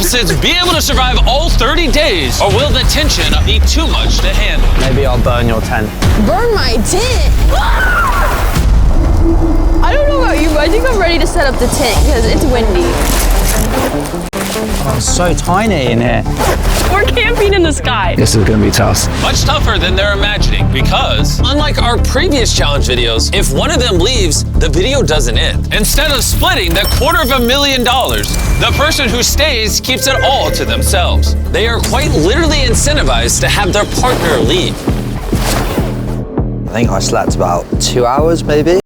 contestants be able to survive all 30 days, or will the tension be too much to handle? Maybe I'll burn your tent. Burn my tent? I don't know about you, but I think I'm ready to set up the tent because it's windy. Oh, it's so tiny in here. We're camping in the sky. This is gonna be tough. Much tougher than they're imagining, because unlike our previous challenge videos, if one of them leaves, the video doesn't end. Instead of splitting that $250,000, the person who stays keeps it all to themselves. They are quite literally incentivized to have their partner leave. I think I slept about 2 hours, maybe.